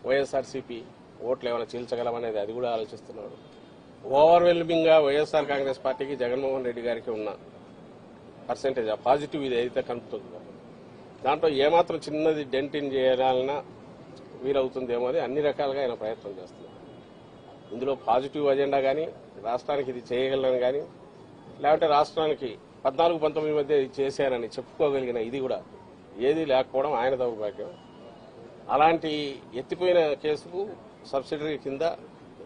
వైఎస్ఆర్సీపీ ఓట్లు ఏమైనా చీల్చగలమనేది అది కూడా ఆలోచిస్తున్నాడు. ఓవర్వెల్మింగ్గా వైఎస్ఆర్ కాంగ్రెస్ పార్టీకి జగన్మోహన్ రెడ్డి గారికి ఉన్న పర్సెంటేజ్ పాజిటివ్ ఇది అయితే కనుపుతుందో దాంట్లో ఏమాత్రం చిన్నది డెంటిన్ చేయాలన్నా వీలవుతుందేమో అని అన్ని రకాలుగా ఆయన ప్రయత్నం చేస్తున్నారు. ఇందులో పాజిటివ్ అజెండా కానీ రాష్ట్రానికి ఇది చేయగలను కానీ లేకపోతే రాష్ట్రానికి 14-19 మధ్య ఇది చేశానని చెప్పుకోగలిగిన ఇది కూడా ఏది లేకపోవడం ఆయన దౌర్భాగ్యం. అలాంటి ఎత్తిపోయిన కేసుకు సబ్సిడరీ కింద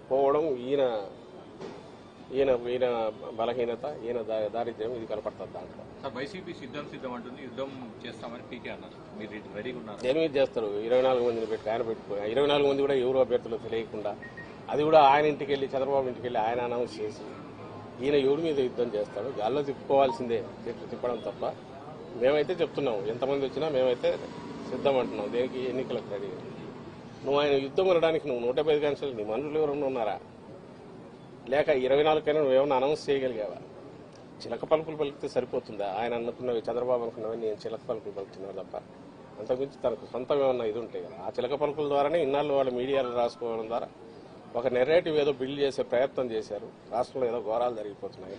పోవడం ఈయన బలహీనత, ఈయన దారిద్ర్యం ఇది కనపడుతుంది దాంట్లో. వైసీపీ సిద్ధం అంటుంది, యుద్ధం చేస్తామని పీకే అన్నారు. మీరు రెడీగా ఉన్నారు? దేని మీద చేస్తారు? 24 మందిని పెట్టి ఆయన పెట్టుకుని 24 మంది కూడా ఎవరు అభ్యర్థులు తెలియకుండా అది కూడా ఆయన ఇంటికి వెళ్ళి చంద్రబాబు ఇంటికి వెళ్ళి ఆయన అనౌన్స్ చేసి ఈయన ఎవరి మీద యుద్ధం చేస్తాడు? గాల్లో తిప్పుకోవాల్సిందే తిప్పడం తప్ప. మేమైతే చెప్తున్నాం, ఎంతమంది వచ్చినా మేమైతే సిద్ధం అంటున్నాం. దేనికి? ఎన్నికలకు రెడీ. నువ్వు ఆయన యుద్ధం అనడానికి నువ్వు 115 కాన్స్టిట్యూన్సీలు నీ మనుషులు ఎవరన్నా ఉన్నారా? లేక 24 కైనా నువ్వేమన్నా అనౌన్స్ చేయగలిగావా? చిలక పలుకులు పలికితే సరిపోతుందా? ఆయన అనుకున్నవి, చంద్రబాబు అనుకున్నవి నేను చిలక పలుకులు పలుకుతున్నాను తప్ప అంతకుమించి తనకు సొంతం ఏమన్నా ఇది ఉంటాయి కదా. ఆ చిలక పలుకుల ద్వారానే ఇన్నాళ్ళు వాళ్ళు మీడియాలో రాసుకోవడం ద్వారా ఒక నెరేటివ్ ఏదో బిల్డ్ చేసే ప్రయత్నం చేశారు. రాష్ట్రంలో ఏదో ఘోరాలు జరిగిపోతున్నాయి.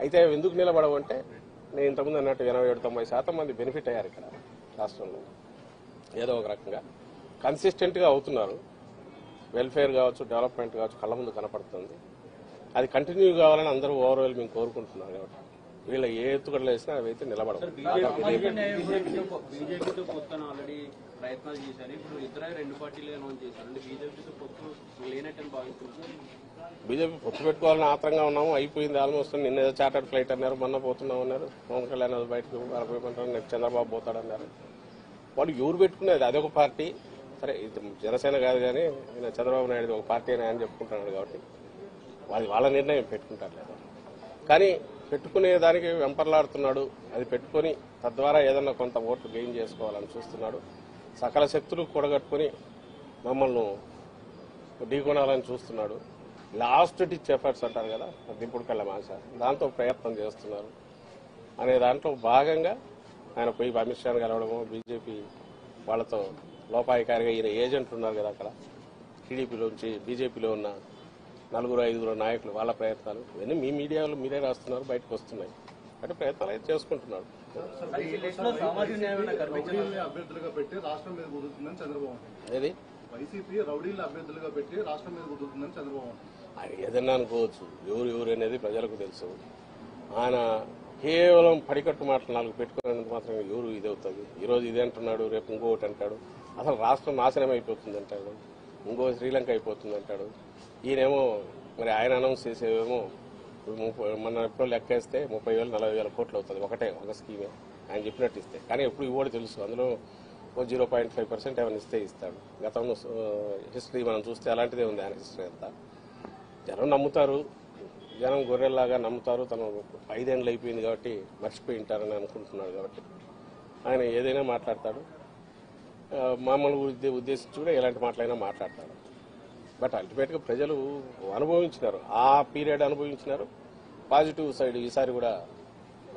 అయితే ఎందుకు నిలబడవంటే నేను ఇంతకుముందు అన్నట్టు 87-90% మంది బెనిఫిట్ అయ్యారు ఇక్కడ రాష్ట్రంలో. ఏదో ఒక రకంగా కన్సిస్టెంట్గా అవుతున్నారు. వెల్ఫేర్ కావచ్చు, డెవలప్మెంట్ కావచ్చు కళ్ళ ముందు కనపడుతుంది. అది కంటిన్యూ కావాలని అందరూ ఓవర్వెల్మింగ్ కోరుకుంటున్నారు. కాబట్టి వీళ్ళ ఏ ఎత్తుగడలు వేసినా అవి అయితే నిలబడవు. బీజేపీతో పొత్తున ఆల్రెడీ ప్రయత్నాలు చేశారు. ఇప్పుడు ఇద్దరు 2 పార్టీలు అనౌన్స్ చేశారు. అంటే బీజేపీతో పొత్తు లేనట్టని భావిస్తున్నారు. బీజేపీ పొత్తు పెట్టుకోవాలని ఆత్రంగా ఉన్నాము. అయిపోయింది ఆల్మోస్ట్. నిన్న ఏదో చార్టర్డ్ ఫ్లైట్ అన్నారు, మొన్న పోతున్నాం అన్నారు. పవన్ కళ్యాణ్ బయటకు పోయమంటారు, నెక్స్ట్ చంద్రబాబు పోతాడన్నారు. వాళ్ళు ఎవరు పెట్టుకునేది అదొక పార్టీ. సరే ఇది జనసేన కాదు కానీ చంద్రబాబు నాయుడు ఒక పార్టీ అని ఆయన చెప్పుకుంటున్నాడు కాబట్టి అది వాళ్ళ నిర్ణయం పెట్టుకుంటారు లేదా. కానీ పెట్టుకునే దానికి వెంపర్లాడుతున్నాడు. అది పెట్టుకుని తద్వారా ఏదన్నా కొంత ఓట్లు గెయిన్ చేసుకోవాలని చూస్తున్నాడు. సకల శక్తులు కూడగట్టుకుని మమ్మల్ని ఢీకొనాలని చూస్తున్నాడు. లాస్ట్ డిచ్ ఎఫర్ట్స్ అంటారు కదా, దింపుడు కళ్ళ మాస, దాంతో ప్రయత్నం చేస్తున్నారు. అనే దాంట్లో భాగంగా ఆయన పోయి అమిత్ షాను కలవడము, బీజేపీ వాళ్ళతో లోపాయికారిగా ఈయన ఏజెంట్లు ఉన్నారు కదా అక్కడ టీడీపీలోంచి బీజేపీలో ఉన్న 4-5 నాయకులు, వాళ్ళ ప్రయత్నాలు ఇవన్నీ మీ మీడియాలో మీరే రాస్తున్నారు, బయటకు వస్తున్నాయి. అంటే ప్రయత్నాలు అయితే చేసుకుంటున్నాడు. అభ్యర్థులుగా పెట్టి రాష్ట్రం మీద కుదురుతుందని చంద్రబాబు. ఏది వైసీపీ రౌడీలను అభ్యర్థులుగా పెట్టి రాష్ట్రం మీద కుదురుతుందని చంద్రబాబు. ఆయన ఏదన్నా అనుకోవచ్చు, ఎవరు అనేది ప్రజలకు తెలుసు. ఆయన కేవలం పడికట్టు మాటలు 4 పెట్టుకునేందుకు మాత్రం ఎవరు ఇది అవుతుంది. ఈరోజు ఇది అంటున్నాడు, రేపు ఇంకొకటి అంటాడు. అసలు రాష్ట్రం నాశనం అయిపోతుంది అంటాడు, ఇంకో శ్రీలంక అయిపోతుంది అంటాడు. ఈయనేమో మరి ఆయన అనౌన్స్ చేసేవేమో మన ఎప్పుడో లెక్కేస్తే 30,000-40,000 కోట్లు అవుతుంది ఒక స్కీమే ఆయన చెప్పినట్టు ఇస్తే. కానీ ఎప్పుడు ఇవ్వడు తెలుసు, అందులో 0.5% ఏమైనా ఇస్తే ఇస్తాడు. గతంలో హిస్టరీ మనం చూస్తే అలాంటిదే ఉంది ఆయన హిస్టరీ అంతా. జనం నమ్ముతారు, జనం గొర్రెల్లాగా నమ్ముతారు. తను 5 ఏళ్ళు అయిపోయింది కాబట్టి మర్చిపోయి ఉంటారని అనుకుంటున్నాడు. కాబట్టి ఆయన ఏదైనా మాట్లాడతాడు. మామూలు ఉద్దేశించి కూడా ఎలాంటి మాటలైనా మాట్లాడతాడు. బట్ అల్టిమేట్గా ప్రజలు అనుభవించినారు, ఆ పీరియడ్ అనుభవించినారు. పాజిటివ్ సైడ్ ఈసారి కూడా